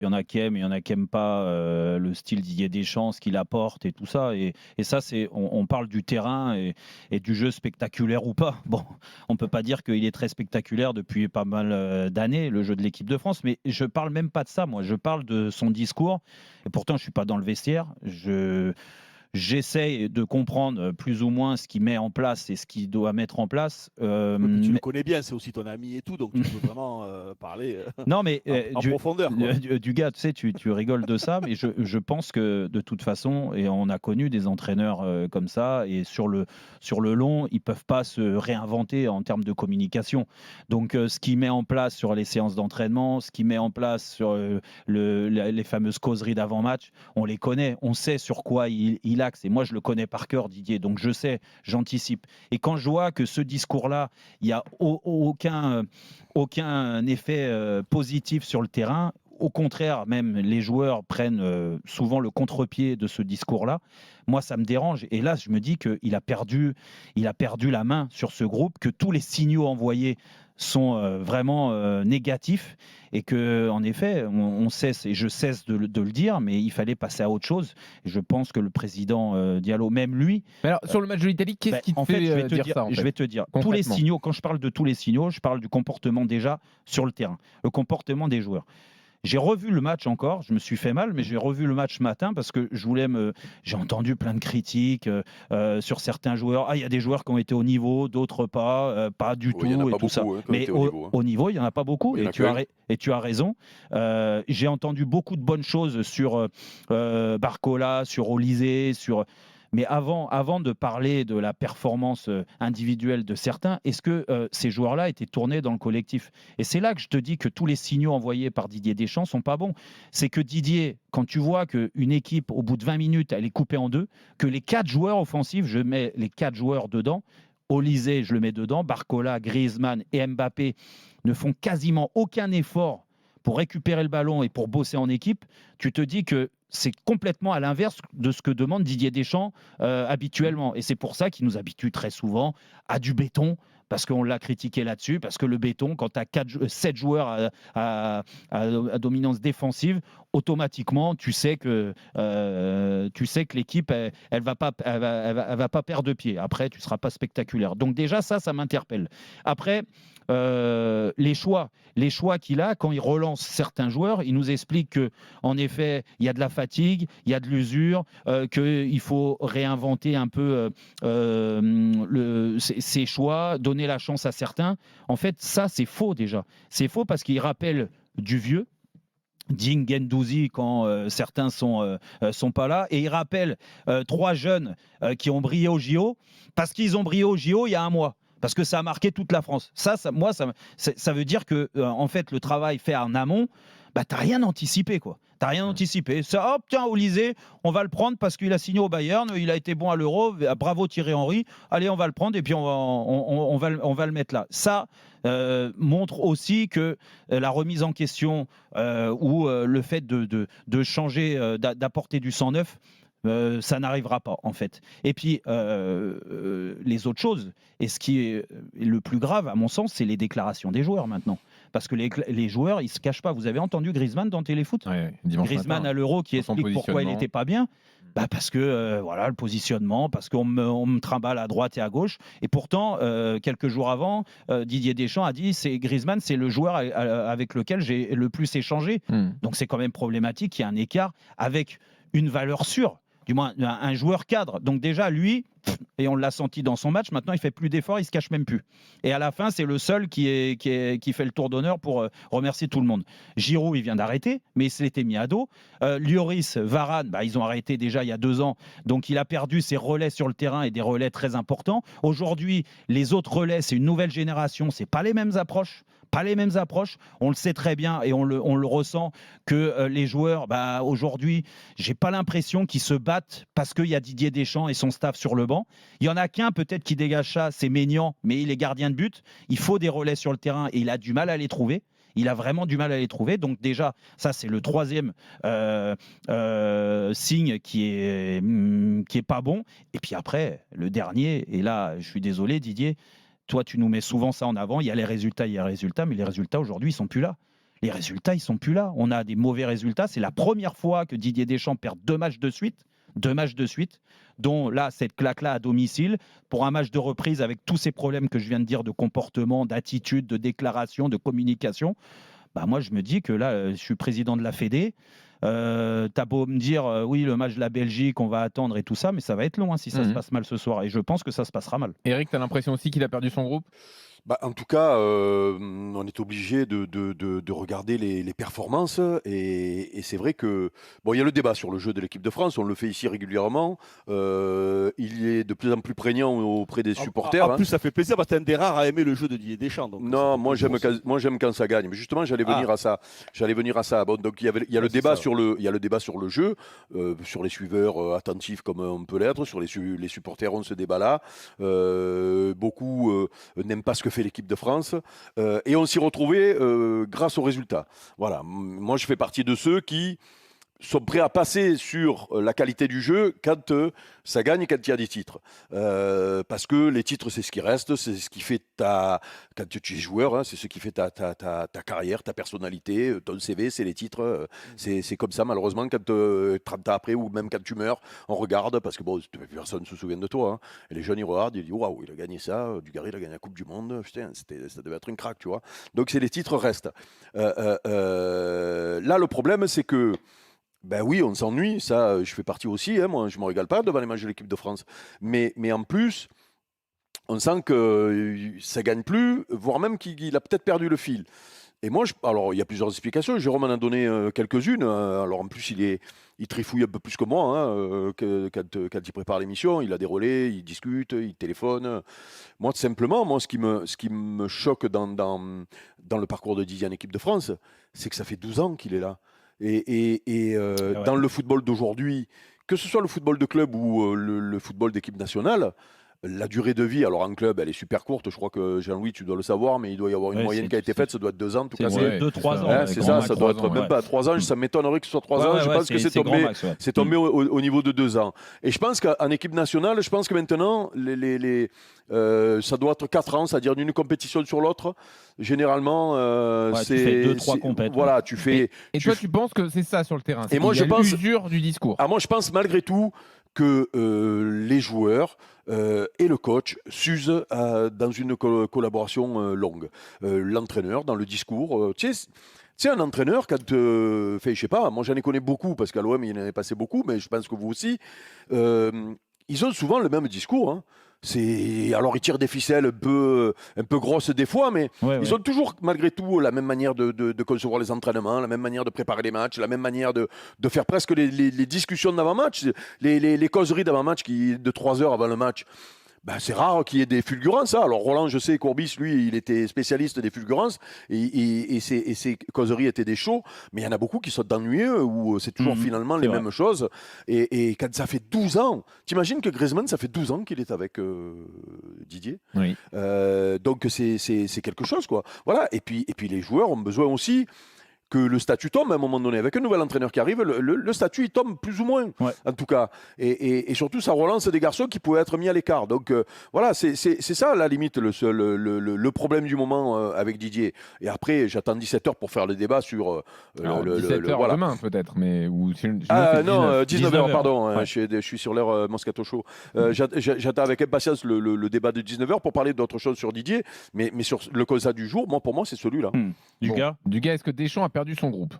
Il y en a qui aiment, il y en a qui n'aiment pas le style Didier Deschamps, ce qu'il apporte et tout ça. Et ça, on parle du terrain et du jeu spectaculaire ou pas. Bon, on ne peut pas dire qu'il est très spectaculaire depuis pas mal d'années, le jeu de l'équipe de France, mais je parle même pas de ça, moi. Je parle de son discours. Et pourtant, je ne suis pas dans le vestiaire. J'essaie de comprendre plus ou moins ce qu'il met en place et ce qu'il doit mettre en place. Oui, puis tu le connais bien, c'est aussi ton ami et tout, donc tu peux vraiment parler Non, mais en profondeur, quoi. du gars, tu sais, tu rigoles de ça, mais je pense que de toute façon, et on a connu des entraîneurs comme ça, et sur le long, ils peuvent pas se réinventer en termes de communication. Donc, ce qu'il met en place sur les séances d'entraînement, ce qu'il met en place sur les fameuses causeries d'avant-match, on les connaît, on sait sur quoi il axe. Et moi, je le connais par cœur, Didier, donc je sais, j'anticipe. Et quand je vois que ce discours-là, il n'y a aucun effet positif sur le terrain. Au contraire, même les joueurs prennent souvent le contre-pied de ce discours-là. Moi, ça me dérange. Et là, je me dis qu'il a perdu la main sur ce groupe, que tous les signaux envoyés sont vraiment négatifs et que, en effet, on cesse, et je cesse de le dire, mais il fallait passer à autre chose. Et je pense que le président Diallo, même lui, Mais alors, sur le match de l'Italie, qu'est-ce qui te en fait, fait dire ça en je fait, vais te dire, tous les concrètement? signaux, quand je parle de tous les signaux, je parle du comportement déjà sur le terrain, le comportement des joueurs. J'ai revu le match encore, je me suis fait mal, mais j'ai revu le match ce matin parce que j'ai entendu plein de critiques sur certains joueurs. Ah, il y a des joueurs qui ont été au niveau, d'autres pas du Oui, il n'y en a tout et pas tout ça. beaucoup qui ont Mais été au niveau. au niveau, il n'y en a pas beaucoup Il y en et a qu'un. tu as raison. J'ai entendu beaucoup de bonnes choses sur Barcola, sur Olysée, mais avant de parler de la performance individuelle de certains, est-ce que ces joueurs-là étaient tournés dans le collectif? Et c'est là que je te dis que tous les signaux envoyés par Didier Deschamps sont pas bons. C'est que Didier, quand tu vois qu'une équipe, au bout de 20 minutes, elle est coupée en deux, que les 4 joueurs offensifs, je mets les 4 joueurs dedans, Olysée, je le mets dedans, Barcola, Griezmann et Mbappé ne font quasiment aucun effort pour récupérer le ballon et pour bosser en équipe, tu te dis que c'est complètement à l'inverse de ce que demande Didier Deschamps habituellement. Et c'est pour ça qu'il nous habitue très souvent à du béton, parce qu'on l'a critiqué là-dessus, parce que le béton, quand tu as 7 joueurs à dominance défensive, automatiquement, tu sais que l'équipe, elle va pas perdre de pied. Après, tu ne seras pas spectaculaire. Donc déjà, ça m'interpelle. Après, les choix qu'il a, quand il relance certains joueurs, il nous explique que, en effet, il y a de la fatigue, il y a de l'usure, qu'il faut réinventer un peu ses choix, donner la chance à certains. En fait, ça, c'est faux déjà. C'est faux parce qu'il rappelle du vieux, Dieng, Guendouzi quand certains sont pas là, et il rappelle 3 jeunes qui ont brillé au JO parce qu'ils ont brillé au JO il y a un mois. Parce que ça a marqué toute la France. Moi, ça veut dire que en fait, le travail fait en amont, bah, t'as rien anticipé, quoi. T'as rien anticipé. Ça, hop, tiens, Olysée, on va le prendre parce qu'il a signé au Bayern, il a été bon à l'Euro. Bravo Thierry Henry. Allez, on va le prendre et puis on va le mettre là. Ça montre aussi que la remise en question ou le fait de changer, d'apporter du sang neuf, ça n'arrivera pas en fait. Et puis les autres choses, et ce qui est le plus grave à mon sens, c'est les déclarations des joueurs maintenant. Parce que les joueurs, ils se cachent pas. Vous avez entendu Griezmann dans Téléfoot? Ouais, dimanche Griezmann matin, à l'Euro qui sur son explique pourquoi il positionnement. n'était pas bien. Bah parce que voilà le positionnement, parce qu'on me trimballe à droite et à gauche. Et pourtant, quelques jours avant, Didier Deschamps a dit Griezmann, c'est le joueur avec lequel j'ai le plus échangé. Donc c'est quand même problématique qu'il y ait un écart avec une valeur sûre, du moins un joueur cadre. Donc déjà, lui, et on l'a senti dans son match, maintenant il fait plus d'efforts, il se cache même plus. Et à la fin, c'est le seul qui fait le tour d'honneur pour remercier tout le monde. Giroud, il vient d'arrêter, mais il se l'était mis à dos. Lloris, Varane, ils ont arrêté déjà il y a 2 ans, donc il a perdu ses relais sur le terrain et des relais très importants. Aujourd'hui, les autres relais, c'est une nouvelle génération, c'est pas les mêmes approches. Pas les mêmes approches, on le sait très bien et on le ressent que les joueurs, aujourd'hui, j'ai pas l'impression qu'ils se battent parce qu'il y a Didier Deschamps et son staff sur le banc. Il y en a qu'un peut-être qui dégage ça, c'est Maignan, mais il est gardien de but. Il faut des relais sur le terrain et il a du mal à les trouver. Il a vraiment du mal à les trouver. Donc déjà, ça c'est le 3e signe qui est pas bon. Et puis après, le dernier, et là je suis désolé Didier, toi tu nous mets souvent ça en avant, il y a les résultats, mais les résultats aujourd'hui ils sont plus là. Les résultats, ils sont plus là. On a des mauvais résultats. C'est la première fois que Didier Deschamps perd 2 matchs de suite, dont là, cette claque-là à domicile, pour un match de reprise avec tous ces problèmes que je viens de dire de comportement, d'attitude, de déclaration, de communication. Bah moi, je me dis que là, je suis président de la Fédé. T'as beau me dire, oui, le match de la Belgique, on va attendre et tout ça, mais ça va être long si ça se passe mal ce soir. Et je pense que ça se passera mal. Eric, tu as l'impression aussi qu'il a perdu son groupe? En tout cas, on est obligé de regarder les performances et c'est vrai que il y a le débat sur le jeu de l'équipe de France, on le fait ici régulièrement. Il est de plus en plus prégnant auprès des supporters. En plus, ça fait plaisir parce que t'es un des rares à aimer le jeu de Didier Deschamps. Donc non, moi j'aime quand ça gagne. Mais justement, j'allais venir à ça. Bon, donc il y a le débat sur le jeu, sur les suiveurs attentifs comme on peut l'être, sur les supporters ont ce débat-là. Beaucoup n'aiment pas ce que fait l'équipe de France et on s'y retrouvait grâce aux résultats. Voilà, moi je fais partie de ceux qui sont prêts à passer sur la qualité du jeu quand ça gagne et quand il y a des titres. Parce que les titres, c'est ce qui reste, c'est ce qui fait quand tu es joueur, c'est ce qui fait ta carrière, ta personnalité, ton CV, c'est les titres. C'est comme ça, malheureusement, quand 30 ans après ou même quand tu meurs, on regarde, parce que personne ne se souvient de toi. Et les jeunes, ils regardent, ils disent waouh, il a gagné ça, Dugarry, il a gagné la Coupe du Monde, putain, ça devait être une craque, tu vois. Donc, les titres restent. Là, le problème, c'est que oui, on s'ennuie, ça, je fais partie aussi, moi je ne me régale pas devant les matchs de l'équipe de France. Mais en plus, on sent que ça ne gagne plus, voire même qu'il a peut-être perdu le fil. Et moi, alors il y a plusieurs explications, Jérôme en a donné quelques-unes. Alors en plus, il trifouille un peu plus que moi quand il prépare l'émission, il a des relais, il discute, il téléphone. Moi, simplement, ce qui me choque dans le parcours de Didier en équipe de France, c'est que ça fait 12 ans qu'il est là. Dans le football d'aujourd'hui, que ce soit le football de club ou le football d'équipe nationale, la durée de vie, alors en club, elle est super courte. Je crois que Jean-Louis, tu dois le savoir, mais il doit y avoir une moyenne qui a été faite. Ça doit être 2 ans, en tout cas. C'est 2-3 ans. C'est ça, ça doit être même pas 3 ans. Ça m'étonnerait que ce soit 3 ans. Je pense que c'est tombé au niveau de 2 ans. Et je pense qu'en équipe nationale, je pense que maintenant, ça doit être 4 ans, c'est-à-dire d'une compétition sur l'autre. Généralement, c'est. Tu fais 2-3 compétitions. Voilà, tu fais. Et toi, tu penses que c'est ça sur le terrain? Et moi, je pense. L'usure du discours. Moi, je pense malgré tout que les joueurs et le coach s'usent dans une collaboration longue. L'entraîneur, dans le discours, tu sais, un entraîneur, quand, je sais pas, moi j'en ai connu beaucoup, parce qu'à l'OM, il en est passé beaucoup, mais je pense que vous aussi, ils ont souvent le même discours. Alors ils tirent des ficelles un peu grosses des fois, mais ils ont toujours malgré tout la même manière de concevoir les entraînements, la même manière de préparer les matchs, la même manière de faire presque les discussions d'avant-match, les causeries d'avant-match de 3 heures avant le match. C'est rare qu'il y ait des fulgurances. Alors Roland, je sais, Courbis, lui, il était spécialiste des fulgurances et ses causeries étaient des shows, mais il y en a beaucoup qui sont ennuyeux où c'est toujours finalement les mêmes choses. Et quand ça fait 12 ans, t'imagines que Griezmann, ça fait 12 ans qu'il est avec Didier. Oui. Donc c'est quelque chose, quoi. Voilà. Et puis les joueurs ont besoin aussi que le statut tombe à un moment donné. Avec un nouvel entraîneur qui arrive, le statut il tombe plus ou moins, en tout cas. Et surtout, ça relance des garçons qui pouvaient être mis à l'écart. Donc voilà, c'est ça, à la limite, le problème du moment avec Didier. Et après, j'attends 17h pour faire le débat sur... 17h demain, peut-être. Mais, non, 19h, pardon. Je suis sur l'heure Moscato Show. J'attends avec impatience le débat de 19h pour parler d'autre chose sur Didier. Mais sur le constat du jour, pour moi, c'est celui-là. Dugas, est-ce que Deschamps a perdu son groupe?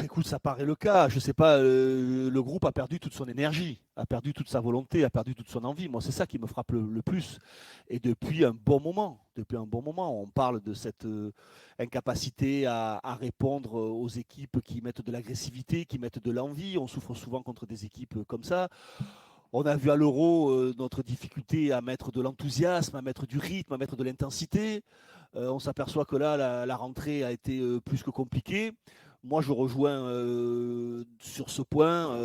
Écoute, ça paraît le cas. Je sais pas, le groupe a perdu toute son énergie, a perdu toute sa volonté, a perdu toute son envie. Moi, c'est ça qui me frappe le plus. Et depuis un bon moment, on parle de cette incapacité à répondre aux équipes qui mettent de l'agressivité, qui mettent de l'envie. On souffre souvent contre des équipes comme ça. On a vu à l'Euro notre difficulté à mettre de l'enthousiasme, à mettre du rythme, à mettre de l'intensité. On s'aperçoit que là, la rentrée a été plus que compliquée. Moi, je rejoins sur ce point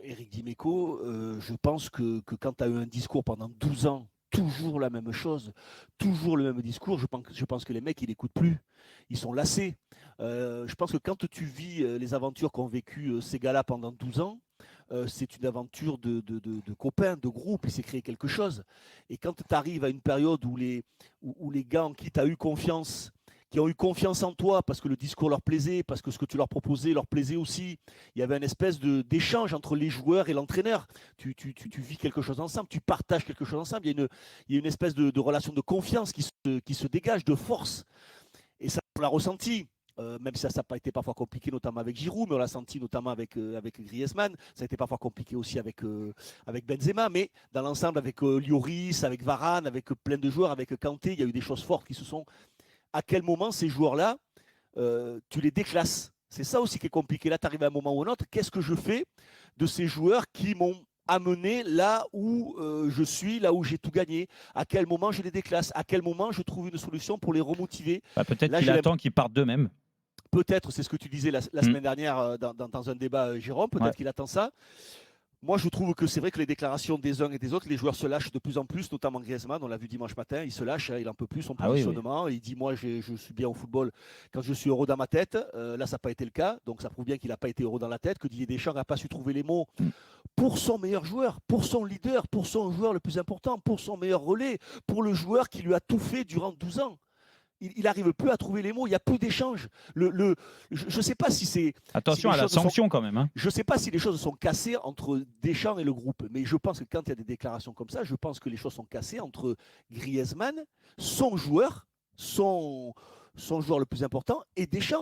Éric Dimeco. Je pense que quand tu as eu un discours pendant 12 ans, toujours la même chose, toujours le même discours, je pense que les mecs, ils n'écoutent plus. Ils sont lassés. Je pense que quand tu vis les aventures qu'ont vécues ces gars-là pendant 12 ans, c'est une aventure de copains, de groupe, il s'est créé quelque chose. Et quand tu arrives à une période où les gars en qui tu as eu confiance, qui ont eu confiance en toi parce que le discours leur plaisait, parce que ce que tu leur proposais leur plaisait aussi. Il y avait une espèce d'échange entre les joueurs et l'entraîneur. Tu vis quelque chose ensemble, tu partages quelque chose ensemble. Il y a une espèce de relation de confiance qui se dégage, de force. Et ça, on l'a ressenti. Même si ça n'a pas été parfois compliqué, notamment avec Giroud, mais on l'a senti notamment avec Griezmann. Ça a été parfois compliqué aussi avec Benzema, mais dans l'ensemble, avec Lloris, avec Varane, avec plein de joueurs, avec Kanté, il y a eu des choses fortes qui se sont... À quel moment ces joueurs-là, tu les déclasses? C'est ça aussi qui est compliqué. Là, tu arrives à un moment ou un autre. Qu'est-ce que je fais de ces joueurs qui m'ont amené là où je suis, là où j'ai tout gagné? À quel moment je les déclasse? À quel moment je trouve une solution pour les remotiver? Peut-être qu'il attend qu'ils partent d'eux-mêmes. Peut-être, c'est ce que tu disais la semaine dernière dans un débat, Jérôme. Peut-être qu'il attend ça. Moi, je trouve que c'est vrai que les déclarations des uns et des autres, les joueurs se lâchent de plus en plus, notamment Griezmann. On l'a vu dimanche matin, il se lâche, il n'en peut plus son positionnement. Oui. Il dit, moi, je suis bien au football quand je suis heureux dans ma tête. Là, ça n'a pas été le cas. Donc, ça prouve bien qu'il n'a pas été heureux dans la tête, que Didier Deschamps n'a pas su trouver les mots pour son meilleur joueur, pour son leader, pour son joueur le plus important, pour son meilleur relais, pour le joueur qui lui a tout fait durant 12 ans. Il n'arrive plus à trouver les mots, il n'y a plus d'échange. Je ne sais pas si c'est... Attention à la sanction quand même. Hein. Je ne sais pas si les choses sont cassées entre Deschamps et le groupe, mais je pense que quand il y a des déclarations comme ça, je pense que les choses sont cassées entre Griezmann, son joueur le plus important, et Deschamps.